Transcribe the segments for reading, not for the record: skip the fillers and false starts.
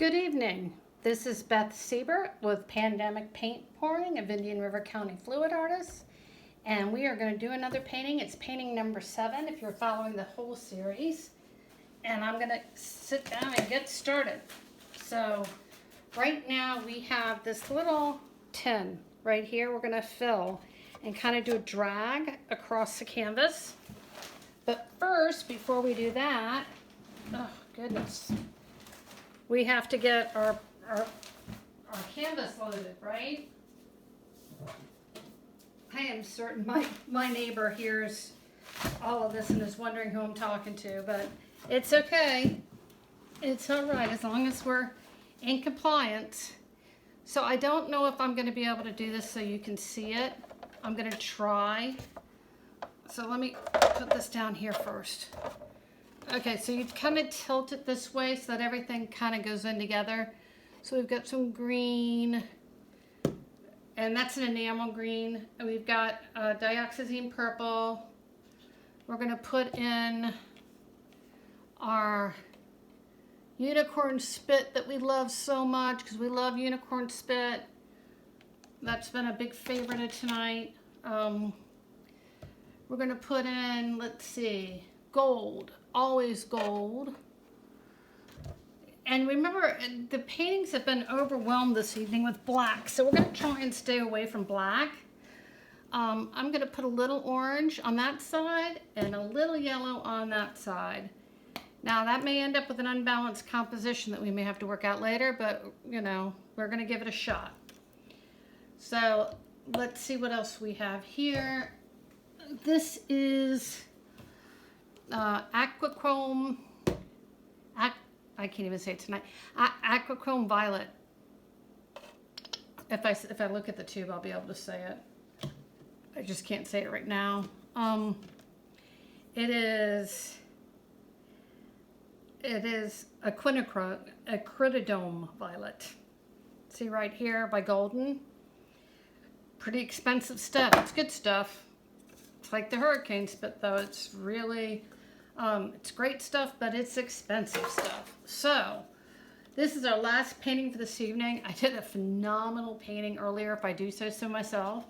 Good evening. This is Beth Siebert with Pandemic Paint Pouring of Indian River County Fluid Artists. And we are going to do another painting. It's painting number 7 if you're following the whole series. And I'm going to sit down and get started. So right now we have this little tin right here we're going to fill and kind of do a drag across the canvas. But first, before we do that, oh goodness, we have to get our canvas loaded, right? I am certain my neighbor hears all of this and is wondering who I'm talking to, but it's okay. It's all right as long as we're in compliance. So I don't know if I'm going to be able to do this so you can see it. I'm going to try. So let me put this down here first. Okay, so you kind of tilt it this way so that everything kind of goes in together. So we've got some green, and that's an enamel green. And we've got dioxazine purple. We're going to put in our unicorn spit that we love so much because we love unicorn spit. That's been a big favorite of tonight. We're going to put in, let's see, gold. Always gold. And remember, the paintings have been overwhelmed this evening with black, so we're going to try and stay away from black. I'm going to put a little orange on that side and a little yellow on that side. Now that may end up with an unbalanced composition that we may have to work out later, but you know, we're going to give it a shot. So let's see what else we have here. This is aquachrome, I can't even say it tonight, aquachrome violet. If I look at the tube, I'll be able to say it. I just can't say it right now. It is acrididome violet. See right here by Golden. Pretty expensive stuff. It's good stuff. It's like the hurricane spit though. It's really, it's great stuff, but it's expensive stuff. So this is our last painting for this evening. I did a phenomenal painting earlier, if I do say so myself.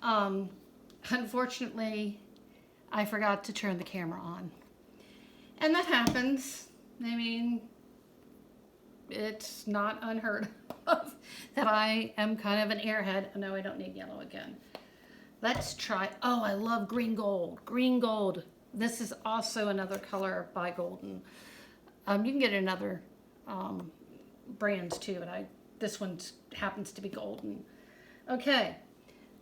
Unfortunately, I forgot to turn the camera on. And that happens. I mean, it's not unheard of that I am kind of an airhead. No, I don't need yellow again. Let's try, oh, I love green gold. Green gold. This is also another color by Golden. You can get it in other brands too, but this one happens to be Golden. Okay,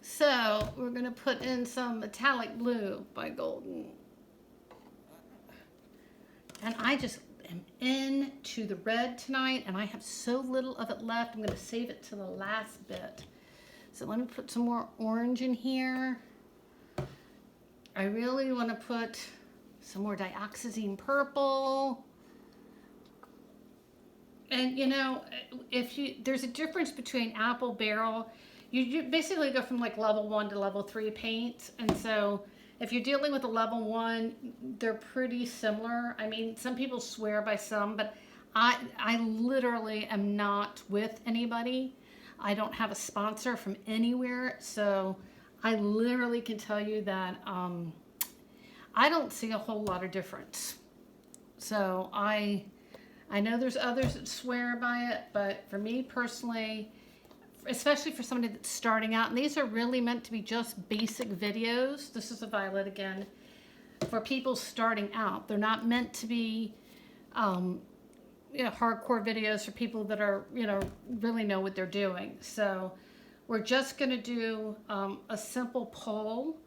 so we're gonna put in some metallic blue by Golden. And I just am into the red tonight, and I have so little of it left. I'm gonna save it to the last bit. So let me put some more orange in here. I really want to put some more dioxazine purple. And you know, there's a difference between apple barrel. You basically go from like level 1 to level 3 paints. And so if you're dealing with a level 1, they're pretty similar. I mean, some people swear by some, but I literally am not with anybody. I don't have a sponsor from anywhere, so I literally can tell you that I don't see a whole lot of difference. So I know there's others that swear by it, but for me personally, especially for somebody that's starting out, and these are really meant to be just basic videos. This is a violet again, for people starting out. They're not meant to be hardcore videos for people that are, really know what they're doing. So we're just going to do a simple pull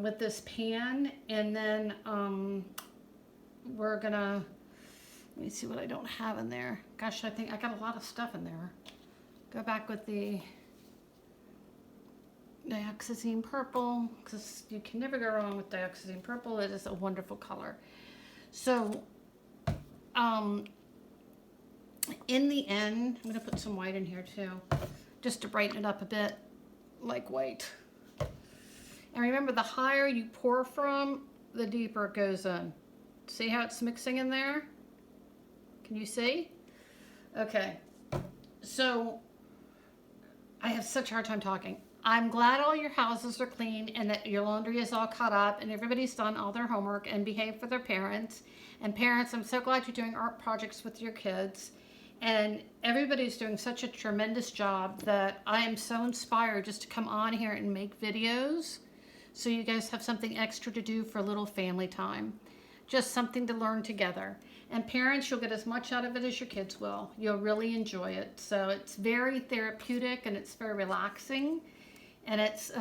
with this pan, and then we're going to, let me see what I don't have in there. Gosh, I think I got a lot of stuff in there. Go back with the dioxazine purple, because you can never go wrong with dioxazine purple. It is a wonderful color. So in the end, I'm going to put some white in here too, just to brighten it up a bit, like white. And remember, the higher you pour from, the deeper it goes in. See how it's mixing in there? Can you see? Okay. So I have such a hard time talking. I'm glad all your houses are clean and that your laundry is all caught up and everybody's done all their homework and behaved for their parents. And parents, I'm so glad you're doing art projects with your kids. And everybody's doing such a tremendous job that I am so inspired just to come on here and make videos so you guys have something extra to do for a little family time. Just something to learn together. And parents, you'll get as much out of it as your kids will. You'll really enjoy it. So it's very therapeutic and it's very relaxing. And it's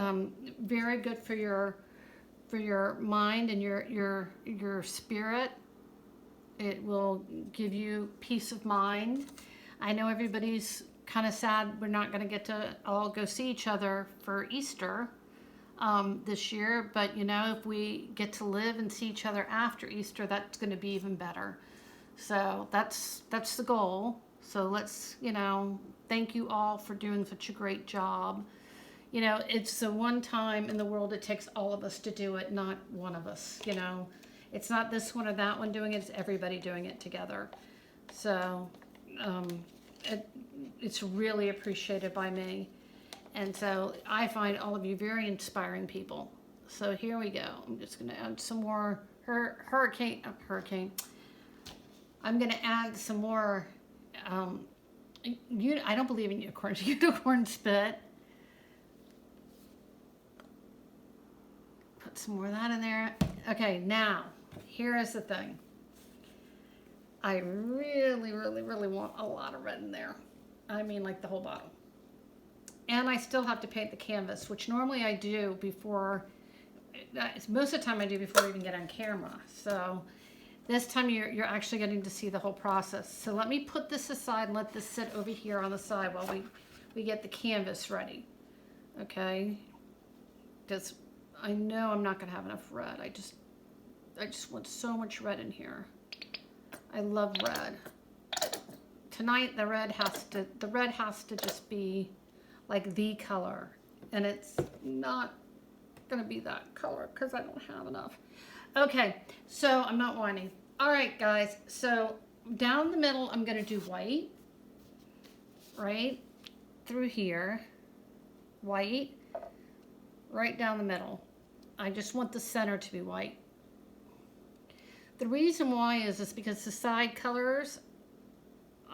very good for your mind and your spirit. It will give you peace of mind. I know everybody's kind of sad we're not going to get to all go see each other for Easter this year, but you know, if we get to live and see each other after Easter, that's going to be even better. So that's the goal. So let's, you know, thank you all for doing such a great job. You know, it's the one time in the world it takes all of us to do it, not one of us, you know. It's not this one or that one doing it, it's everybody doing it together. So it's really appreciated by me. And so I find all of you very inspiring people. So here we go. I'm just going to add some more hurricane. I'm going to add some more, I don't believe in unicorns, unicorn spit. Put some more of that in there. Okay, now, here is the thing. I really, really, really want a lot of red in there. I mean, like the whole bottle. And I still have to paint the canvas, which normally I do before, most of the time I do before I even get on camera. So this time you're actually getting to see the whole process. So let me put this aside and let this sit over here on the side while we get the canvas ready. Okay? Because I know I'm not going to have enough red. I just want so much red in here. I love red. Tonight the red has to just be like the color, and it's not gonna be that color because I don't have enough. Okay, so I'm not whining. All right, guys, so down the middle I'm gonna do white, right through here, white, right down the middle. I just want the center to be white. The reason why is because the side colors,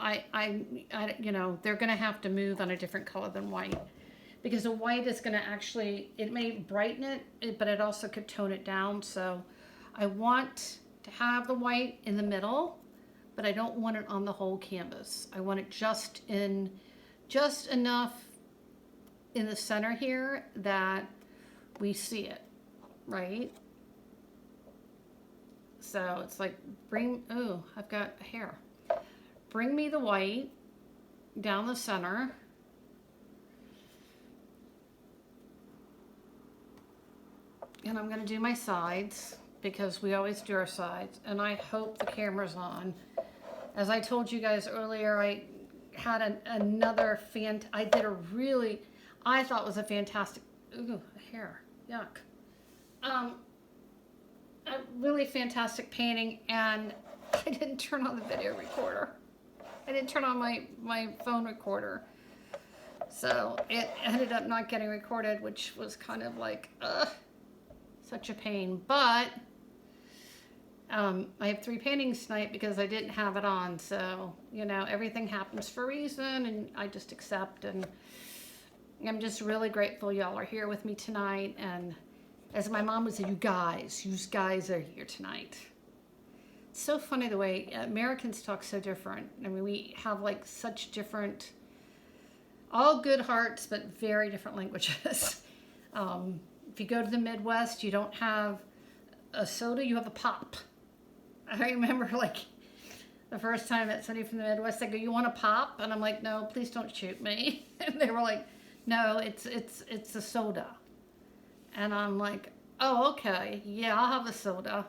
I you know, they're going to have to move on a different color than white, because the white is going to actually, it may brighten it, but it also could tone it down. So I want to have the white in the middle, but I don't want it on the whole canvas. I want it just enough in the center here that we see it, right? So it's like, oh, I've got a hair. Bring me the white down the center. And I'm going to do my sides because we always do our sides. And I hope the camera's on. As I told you guys earlier, I had another I thought was a fantastic, ooh, hair, yuck. A really fantastic painting, and I didn't turn on the video recorder. I didn't turn on my phone recorder. So it ended up not getting recorded, which was kind of like, such a pain. But I have 3 paintings tonight because I didn't have it on. So, you know, everything happens for a reason, and I just accept. And I'm just really grateful y'all are here with me tonight. And as my mom would say, you guys are here tonight. It's so funny the way Americans talk so different. I mean, we have like such different, all good hearts, but very different languages. If you go to the Midwest, you don't have a soda, you have a pop. I remember like the first time that somebody from the Midwest, they go, you want a pop? And I'm like, no, please don't shoot me. And they were like, no, it's a soda. And I'm like, oh, okay, yeah, I'll have a soda.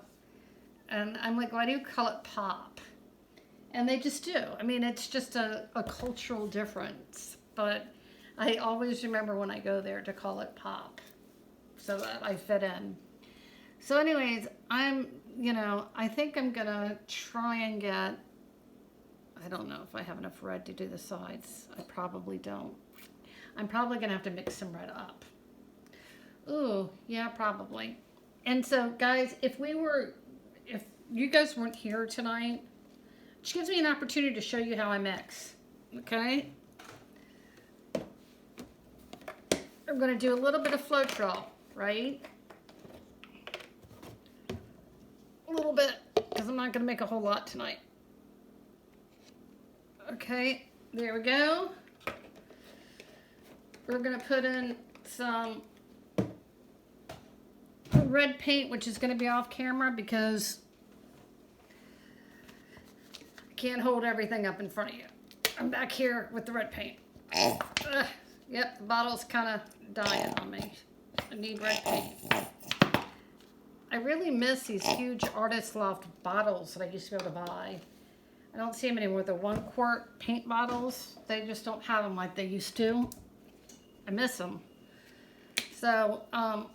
And I'm like, why do you call it pop? And they just do. I mean, it's just a cultural difference. But I always remember when I go there to call it pop so that I fit in. So anyways, I think I'm going to try and get I don't know if I have enough red to do the sides. I probably don't. I'm probably gonna have to mix some red up. Ooh, yeah, probably. And so, guys, if you guys weren't here tonight, which gives me an opportunity to show you how I mix, okay? I'm gonna do a little bit of Floetrol, right? A little bit, because I'm not gonna make a whole lot tonight. Okay, there we go. We're gonna put in some red paint, which is gonna be off camera because I can't hold everything up in front of you. I'm back here with the red paint. Ugh, yep, the bottle's kind of dying on me. I need red paint. I really miss these huge Artist Loft bottles that I used to be able to buy. I don't see them anymore. The 1 quart paint bottles, they just don't have them like they used to. I miss them. So, I'm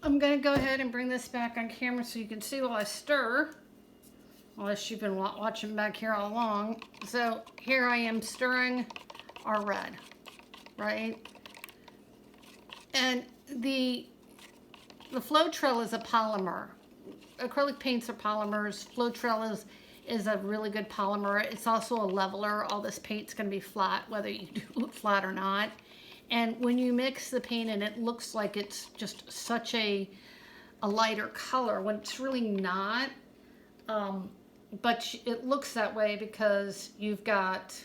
going to go ahead and bring this back on camera so you can see while I stir. Unless you've been watching back here all along. So, here I am stirring our red, right? And the Floetrol is a polymer. Acrylic paints are polymers. Floetrol is a really good polymer. It's also a leveler. All this paint's going to be flat, whether you do it flat or not. And when you mix the paint in, it looks like it's just such a lighter color when it's really not. But it looks that way because you've got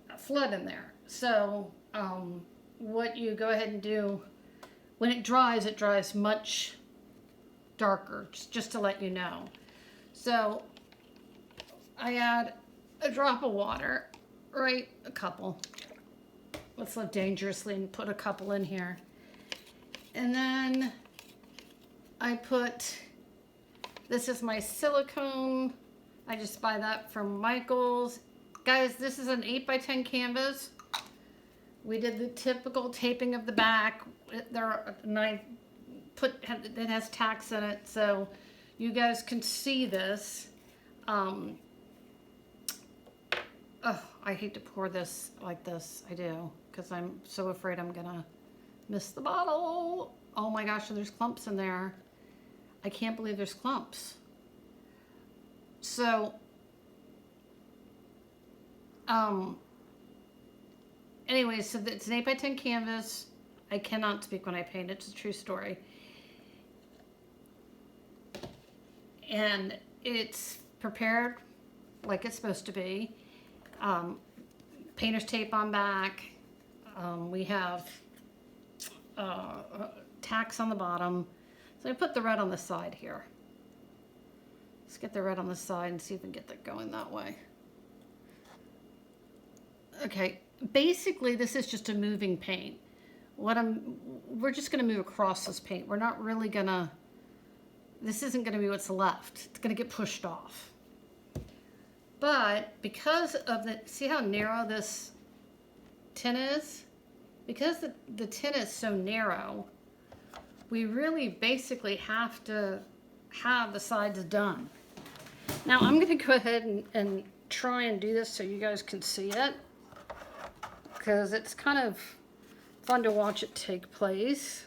a flood in there. So what you go ahead and do, when it dries much darker, just to let you know. So I add a drop of water, right? A couple. Let's live dangerously and put a couple in here. And then I put, this is my silicone. I just buy that from Michael's. Guys, this is an 8x10 canvas. We did the typical taping of the back. It has tacks in it, so you guys can see this. Oh, I hate to pour this like this. I do, because I'm so afraid I'm gonna miss the bottle. Oh my gosh, there's clumps in there. I can't believe there's clumps. So, anyway, so it's an 8x10 canvas. I cannot speak when I paint. It's a true story. And it's prepared like it's supposed to be. Painter's tape on back. We have tacks on the bottom. So I put the red on the side here. Let's get the red on the side and see if we can get that going that way. Okay, basically this is just a moving paint. We're just gonna move across this paint. We're not really gonna, this isn't gonna be what's left. It's gonna get pushed off. But because of see how narrow this tin is? Because the tin is so narrow, we really basically have to have the sides done. Now I'm gonna go ahead and try and do this so you guys can see it, because it's kind of fun to watch it take place.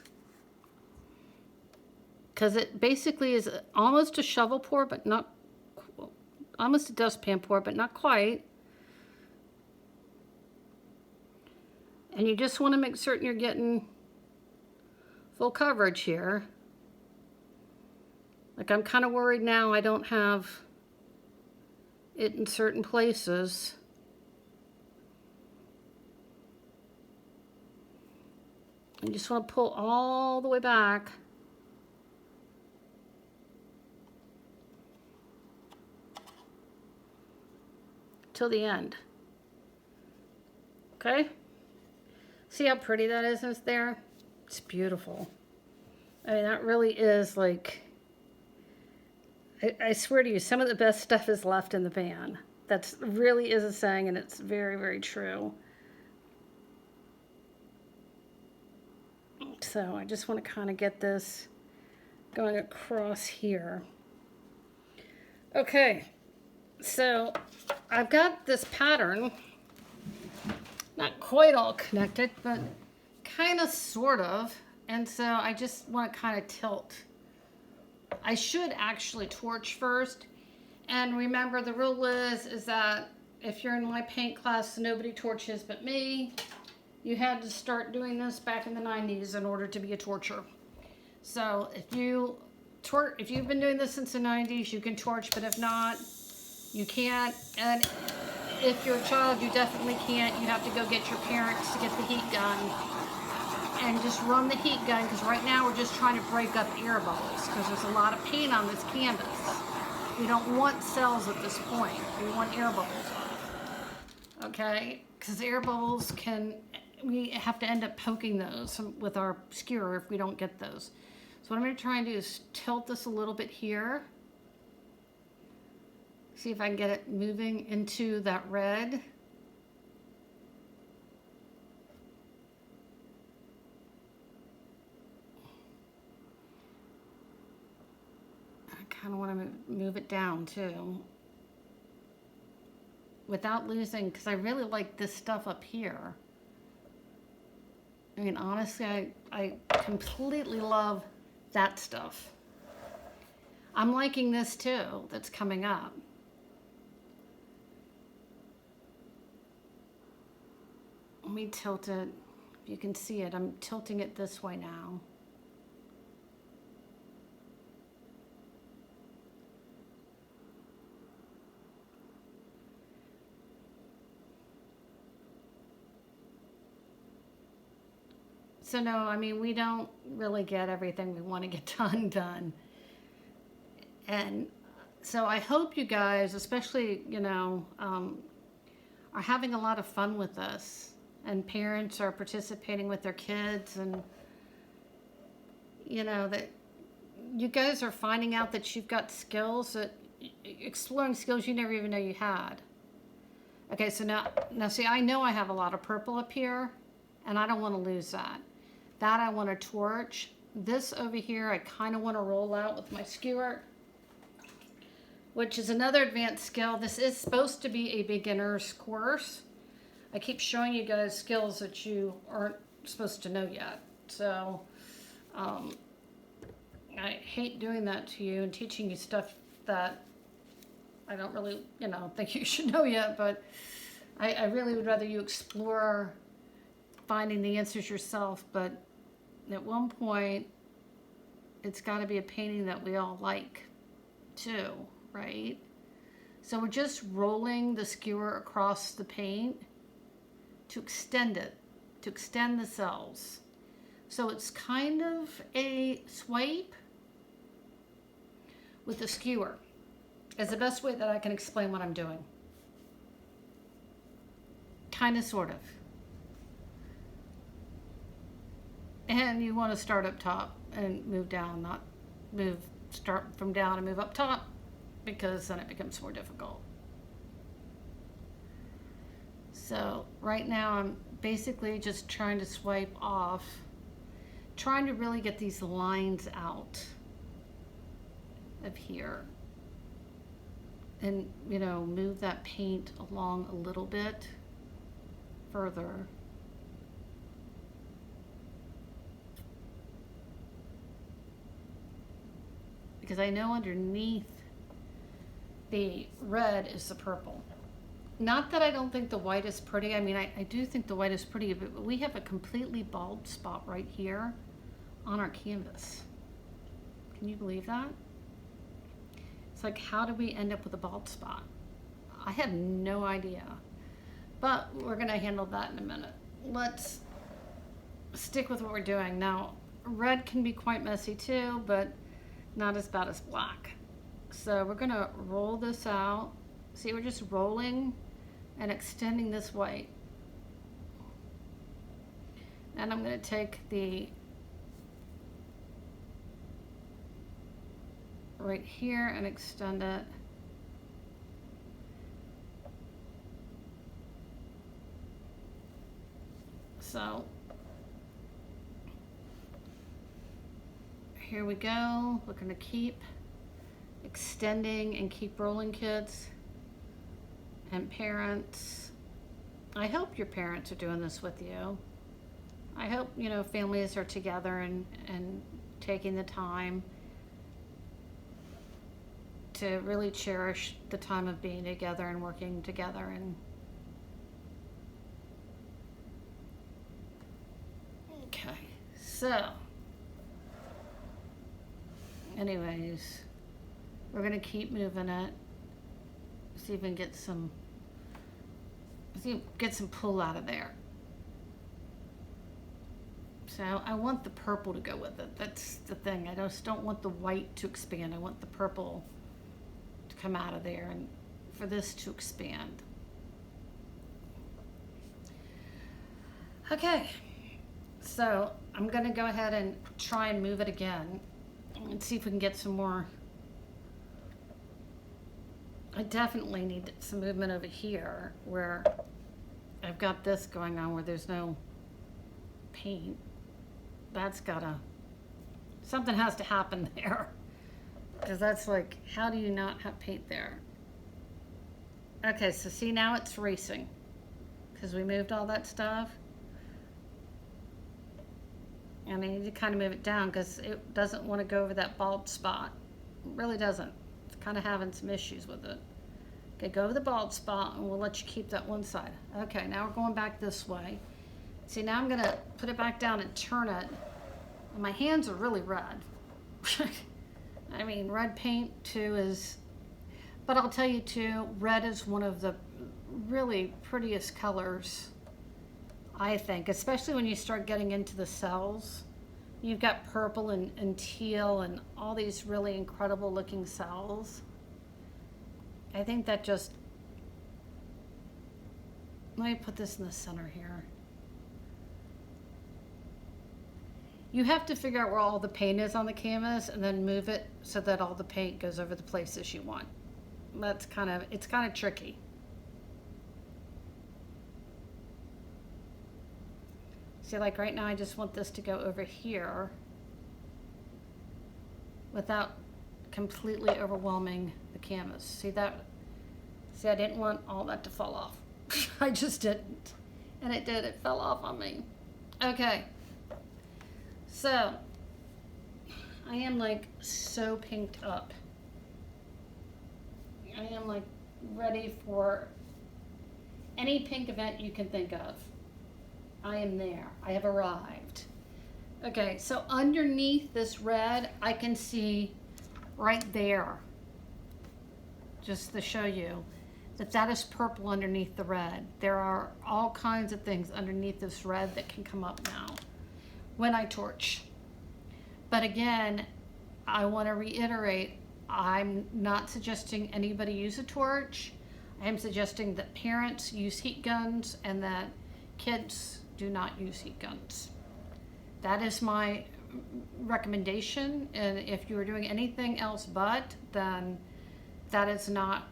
Because it basically is almost a shovel pour, but not, almost a dustpan pour, but not quite. And you just want to make certain you're getting full coverage here. Like, I'm kind of worried now I don't have it in certain places. I just want to pull all the way back. Till the end. Okay? See how pretty that is there? It's beautiful. I mean, that really is like, I swear to you, some of the best stuff is left in the van. That's really is a saying, and it's very, very true. So I just want to kind of get this going across here. Okay. So I've got this pattern, not quite all connected, but kind of, sort of. And so I just want to kind of tilt. I should actually torch first. And remember, the rule is that if you're in my paint class, nobody torches but me. You had to start doing this back in the 90s in order to be a torcher. So if you've been doing this since the 90s, you can torch, but if not, you can't. And if you're a child, you definitely can't. You have to go get your parents to get the heat gun and just run the heat gun, because right now we're just trying to break up air bubbles because there's a lot of paint on this canvas. We don't want cells at this point. We want air bubbles on. Okay? Because air bubbles we have to end up poking those with our skewer if we don't get those. So what I'm going to try and do is tilt this a little bit here. See if I can get it moving into that red. I kind of want to move it down too, without losing, because I really like this stuff up here. I mean, honestly, I completely love that stuff. I'm liking this too, that's coming up. Let me tilt it. If you can see it, I'm tilting it this way now. So no, I mean, we don't really get everything we want to get done. And so I hope you guys, especially, are having a lot of fun with this, and parents are participating with their kids, and that you guys are finding out that you've got skills, exploring skills you never even know you had. Okay, so now see, I know I have a lot of purple up here, and I don't want to lose that. That I want to torch. This over here, I kind of want to roll out with my skewer, which is another advanced skill. This is supposed to be a beginner's course. I keep showing you guys skills that you aren't supposed to know yet. So I hate doing that to you and teaching you stuff that I don't really, think you should know yet, but I really would rather you explore finding the answers yourself. But at one point, it's got to be a painting that we all like too, right? So we're just rolling the skewer across the paint to extend it, to extend the cells. So it's kind of a swipe with the skewer. It's the best way that I can explain what I'm doing. Kind of, sort of. And you want to start up top and move down, not start from down and move up top, because then it becomes more difficult. So right now I'm basically just trying to swipe off, trying to really get these lines out of here, and move that paint along a little bit further. Because I know underneath the red is the purple. Not that I don't think the white is pretty. I mean, I do think the white is pretty, but we have a completely bald spot right here on our canvas. Can you believe that? It's like, how did we end up with a bald spot? I have no idea. But we're gonna handle that in a minute. Let's stick with what we're doing. Now, red can be quite messy too, but not as bad as black. So we're gonna roll this out. See, we're just rolling and extending this white. And I'm gonna take the right here and extend it. So here we go. We're gonna keep extending and keep rolling, kids. And parents, I hope your parents are doing this with you. I hope, you know, families are together and taking the time to really cherish the time of being together and working together. And okay, so anyways, we're gonna keep moving it. See if we can get some pull out of there. So I want the purple to go with it. That's the thing. I just don't want the white to expand. I want the purple to come out of there and for this to expand. Okay, so I'm gonna go ahead and try and move it again and see if we can get some more. I definitely need some movement over here where I've got this going on where there's no paint. That's gotta, something has to happen there. Because that's like, how do you not have paint there? Okay, so see now it's racing. Because we moved all that stuff. And I need to kind of move it down because it doesn't want to go over that bald spot. It really doesn't. It's kind of having some issues with it. Okay, go over the bald spot and we'll let you keep that one side. Okay, now we're going back this way. See, now I'm gonna put it back down and turn it. And my hands are really red. I mean, red paint too is, but I'll tell you too, red is one of the really prettiest colors, I think, especially when you start getting into the cells. You've got purple and teal and all these really incredible looking cells. I think that just, let me put this in the center here. You have to figure out where all the paint is on the canvas and then move it so that all the paint goes over the places you want. That's kind of, it's kind of tricky. See, like right now I just want this to go over here without completely overwhelming the canvas. See that? See, I didn't want all that to fall off. I just didn't. And it did, it fell off on me. Okay. So, I am like so pinked up. I am like ready for any pink event you can think of. I am there. I have arrived. Okay, so underneath this red, I can see right there, just to show you, that is purple underneath the red. There are all kinds of things underneath this red that can come up now when I torch. But again, I want to reiterate, I'm not suggesting anybody use a torch. I am suggesting that parents use heat guns and that kids do not use heat guns. That is my recommendation, and if you are doing anything else but, then that is not,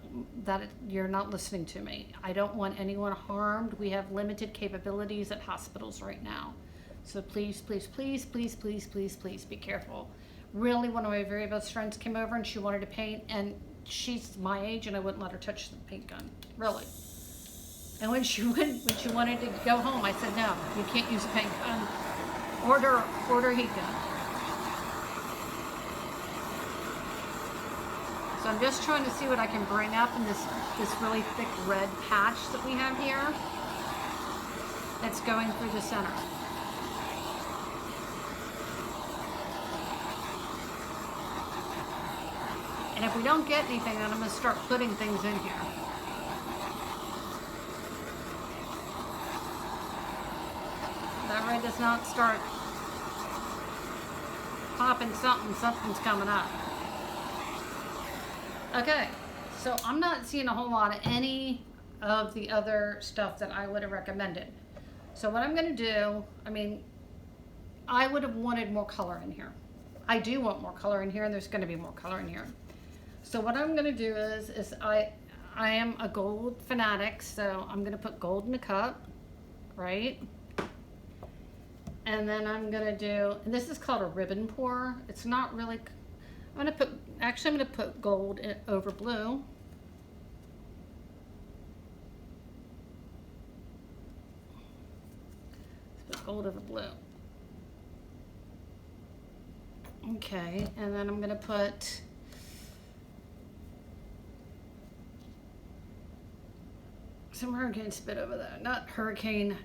you're not listening to me. I don't want anyone harmed. We have limited capabilities at hospitals right now. So please, please, please, please, please, please, please be careful. Really, one of my very best friends came over and she wanted to paint, and she's my age and I wouldn't let her touch the paint gun, really. And when she wanted to go home, I said, no, you can't use a paint gun. Order a heat gun. So I'm just trying to see what I can bring up in this really thick red patch that we have here that's going through the center. And if we don't get anything, then I'm going to start putting things in here. That red does not start popping something, something's coming up. Okay, so I'm not seeing a whole lot of any of the other stuff that I would have recommended. So what I'm going to do, I mean, I would have wanted more color in here. I do want more color in here, and there's going to be more color in here. So what I'm going to do is I am a gold fanatic, so I'm going to put gold in the cup, right? And then I'm going to do, and this is called a ribbon pour. It's not really, I'm going to put gold over blue. gold over blue. Okay, and then I'm gonna put some hurricane spit over there. Not hurricane,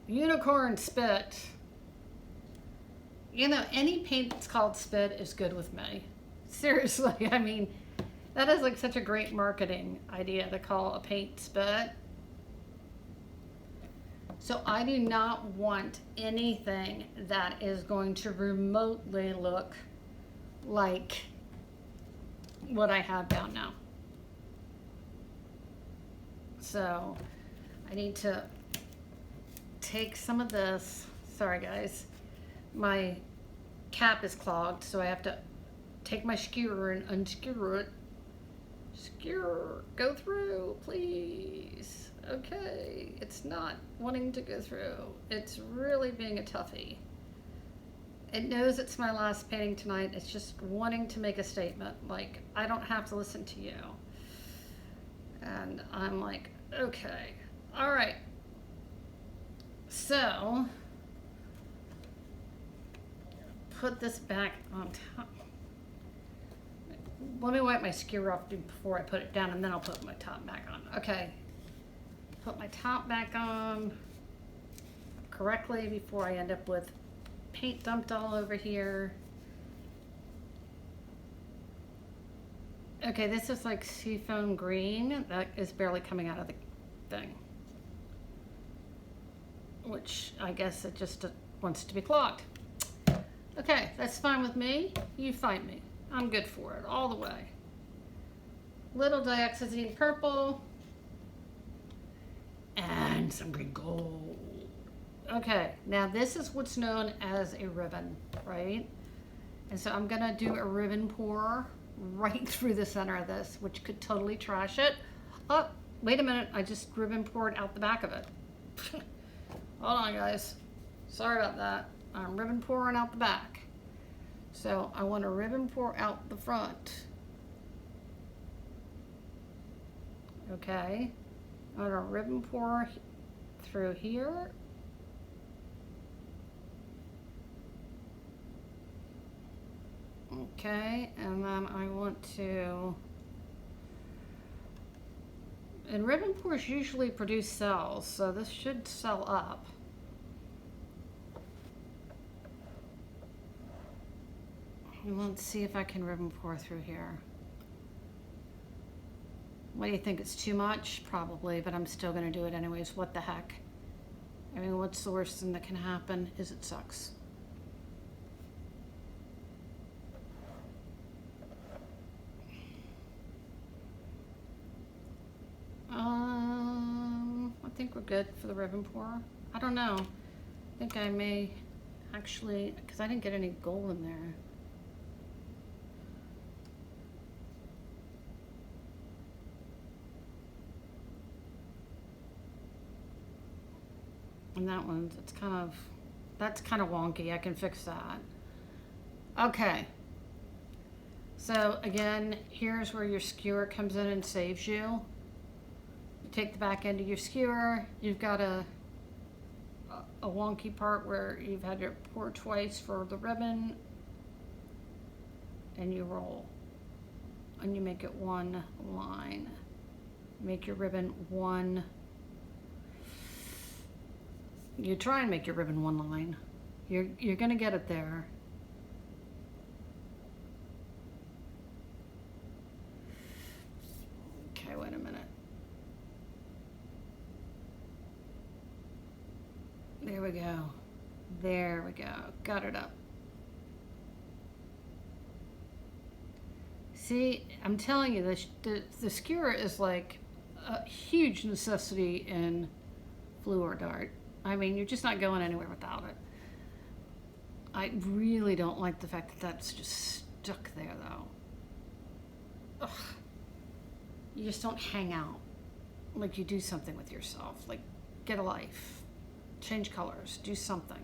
unicorn spit. You know, any paint that's called spit is good with me. Seriously, I mean, that is like such a great marketing idea to call a paint spit. So I do not want anything that is going to remotely look like what I have down now. So I need to take some of this. Sorry guys, my cap is clogged, so I have to take my skewer and unskewer it. Skewer, go through, please. Okay, it's not wanting to go through. It's really being a toughie. It knows it's my last painting tonight. It's just wanting to make a statement. Like, I don't have to listen to you. And I'm like, okay, all right. So, put this back on top. Let me wipe my skewer off before I put it down, and then I'll put my top back on. Okay, put my top back on correctly before I end up with paint dumped all over here. Okay, this is like seafoam green. That is barely coming out of the thing. Which I guess it just wants to be clogged. Okay, that's fine with me. You fight me. I'm good for it, all the way. Little dioxazine purple. And some green gold. Okay, now this is what's known as a ribbon, right? And so I'm gonna do a ribbon pour right through the center of this, which could totally trash it. Oh, wait a minute, I just ribbon poured out the back of it. Hold on guys, sorry about that. I'm ribbon pouring out the back. So I want to ribbon pour out the front. Okay, I'm gonna ribbon pour through here. Okay, and then I want to, and ribbon pours usually produce cells, so this should cell up. And let's see if I can ribbon pour through here. What do you think? It's too much? Probably, but I'm still gonna do it anyways. What the heck? I mean, what's the worst thing that can happen is it sucks. I think we're good for the ribbon pour. I don't know. I think I may actually, because I didn't get any gold in there. And that one, it's kind of, that's kind of wonky. I can fix that. Okay. So again, here's where your skewer comes in and saves you. You take the back end of your skewer. You've got a wonky part where you've had your pour twice for the ribbon, and you roll, and you make it one line. Make your ribbon one. You try and make your ribbon one line. You're gonna get it there. Okay, wait a minute. There we go. There we go. Got it up. See, I'm telling you, the skewer is like a huge necessity in fluor art. I mean, you're just not going anywhere without it. I really don't like the fact that that's just stuck there, though. Ugh. You just don't hang out like you do something with yourself. Like, get a life. Change colors. Do something.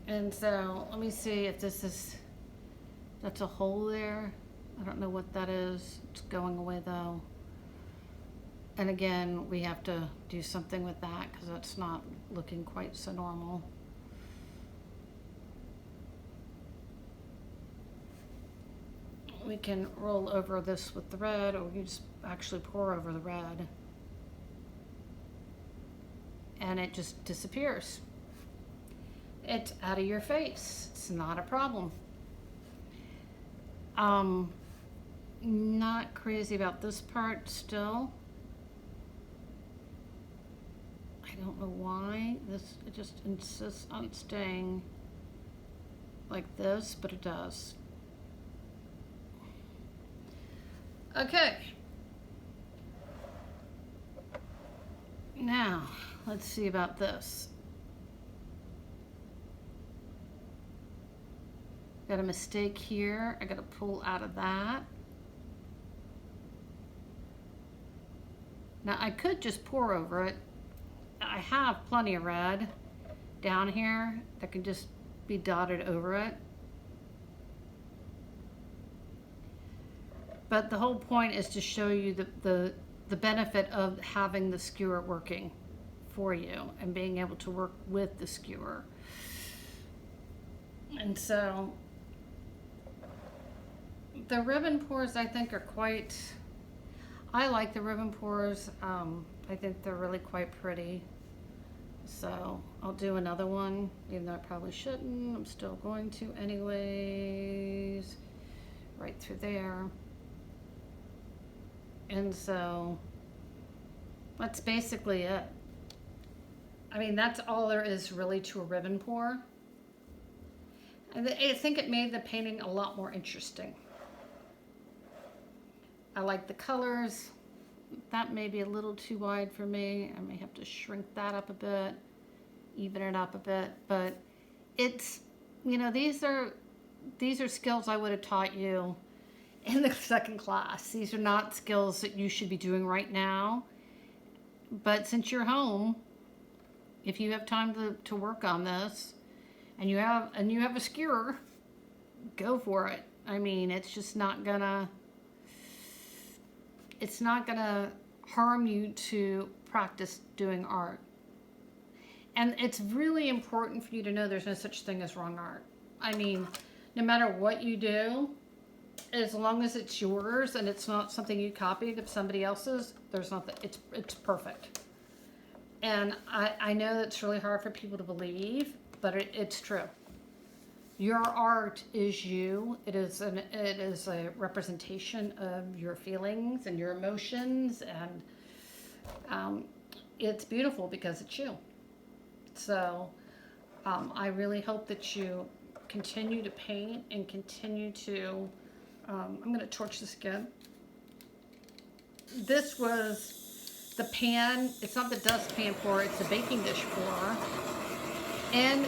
And so, let me see if this is... That's a hole there. I don't know what that is. It's going away, though. And again, we have to do something with that because that's not looking quite so normal. We can roll over this with the red, or we can just actually pour over the red. And it just disappears. It's out of your face. It's not a problem. Not crazy about this part still. I don't know why it just insists on staying like this, but it does. Okay. Now, let's see about this. Got a mistake here. I got to pull out of that. Now, I could just pour over it. I have plenty of red down here that can just be dotted over it. But the whole point is to show you the benefit of having the skewer working for you and being able to work with the skewer. And so the ribbon pours, I think, are quite, I like the ribbon pours. I think they're really quite pretty. So I'll do another one, even though I probably shouldn't. I'm still going to anyways. Right through there. And so that's basically it. I mean, that's all there is really to a ribbon pour. And I think it made the painting a lot more interesting. I like the colors. That may be a little too wide for me. I may have to shrink that up a bit, even it up a bit. But it's, you know, these are skills I would have taught you in the second class. These are not skills that you should be doing right now. But since you're home, if you have time to work on this, and you have a skewer, go for it. I mean, it's just not gonna harm you to practice doing art. And it's really important for you to know there's no such thing as wrong art. I mean, no matter what you do, as long as it's yours and it's not something you copied of somebody else's, there's nothing. It's perfect. And I know that's really hard for people to believe, but it's true. Your art is you. It is a representation of your feelings and your emotions, and it's beautiful because it's you. So I really hope that you continue to paint and continue to. I'm going to torch this again. This was the pan. It's not the dust pan pour. It's the baking dish pour. And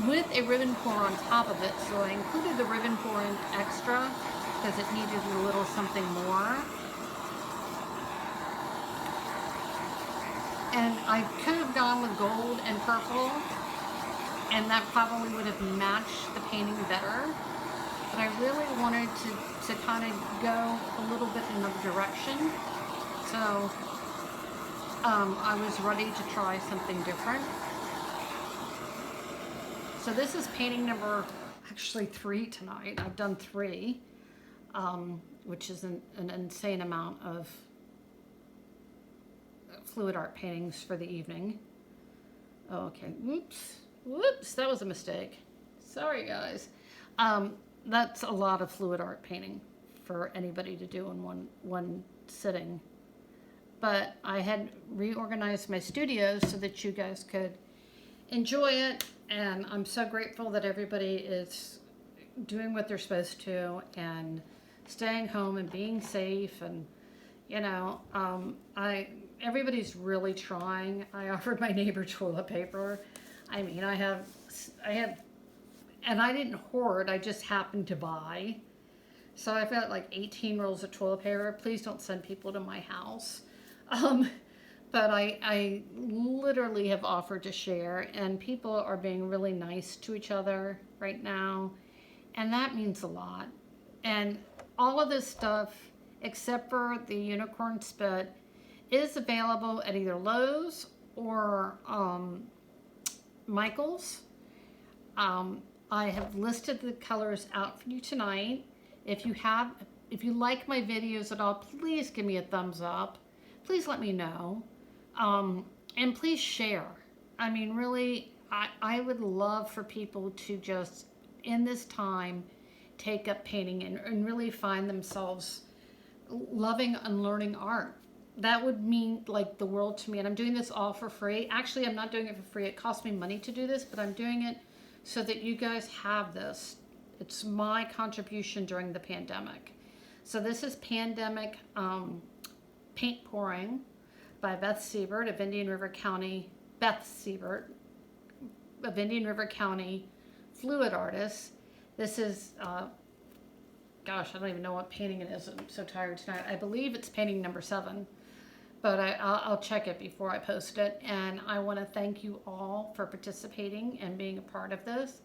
with a ribbon pour on top of it, so I included the ribbon pour in extra because it needed a little something more. And I could have gone with gold and purple, and that probably would have matched the painting better. But I really wanted to kind of go a little bit in another direction. So I was ready to try something different. So this is painting number, actually 3 tonight. I've done 3, which is an insane amount of fluid art paintings for the evening. Oh, okay, whoops, that was a mistake. Sorry, guys. That's a lot of fluid art painting for anybody to do in one sitting. But I had reorganized my studio so that you guys could enjoy it, and I'm so grateful that everybody is doing what they're supposed to and staying home and being safe. And you know, everybody's really trying. I offered my neighbor toilet paper. I mean, I had, and I didn't hoard, I just happened to buy. So I've got like 18 rolls of toilet paper. Please don't send people to my house. But I literally have offered to share, and people are being really nice to each other right now, and that means a lot. And all of this stuff, except for the unicorn spit, is available at either Lowe's or Michael's. I have listed the colors out for you tonight. If you like my videos at all, please give me a thumbs up. Please let me know. And please share. I mean, really, I would love for people to just, in this time, take up painting and really find themselves loving and learning art. That would mean like the world to me. And I'm doing this all for free. Actually, I'm not doing it for free. It costs me money to do this, but I'm doing it so that you guys have this. It's my contribution during the pandemic. So this is Pandemic Paint Pouring by Beth Siebert of Indian River County. Beth Siebert of Indian River County, fluid artist. This is, gosh, I don't even know what painting it is. I'm so tired tonight. I believe it's painting number 7, but I'll check it before I post it. And I want to thank you all for participating and being a part of this.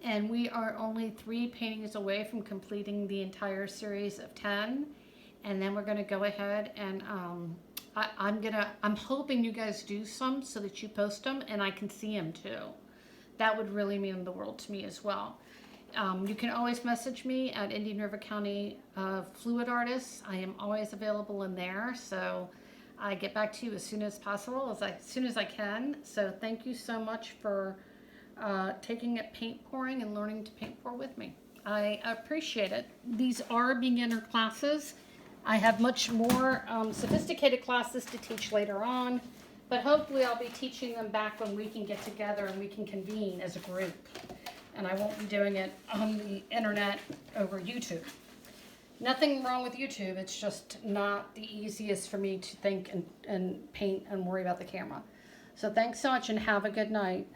And we are only 3 paintings away from completing the entire series of 10. And then we're going to go ahead and I'm hoping you guys do some so that you post them and I can see them too. That would really mean the world to me as well. You can always message me at Indian River County Fluid Artists. I am always available in there, so I get back to you as soon as possible, as soon as I can. So thank you so much for taking up paint pouring and learning to paint pour with me. I appreciate it. These are beginner classes. I have much more sophisticated classes to teach later on, but hopefully I'll be teaching them back when we can get together and we can convene as a group. And I won't be doing it on the internet over YouTube. Nothing wrong with YouTube, it's just not the easiest for me to think and paint and worry about the camera. So thanks so much and have a good night.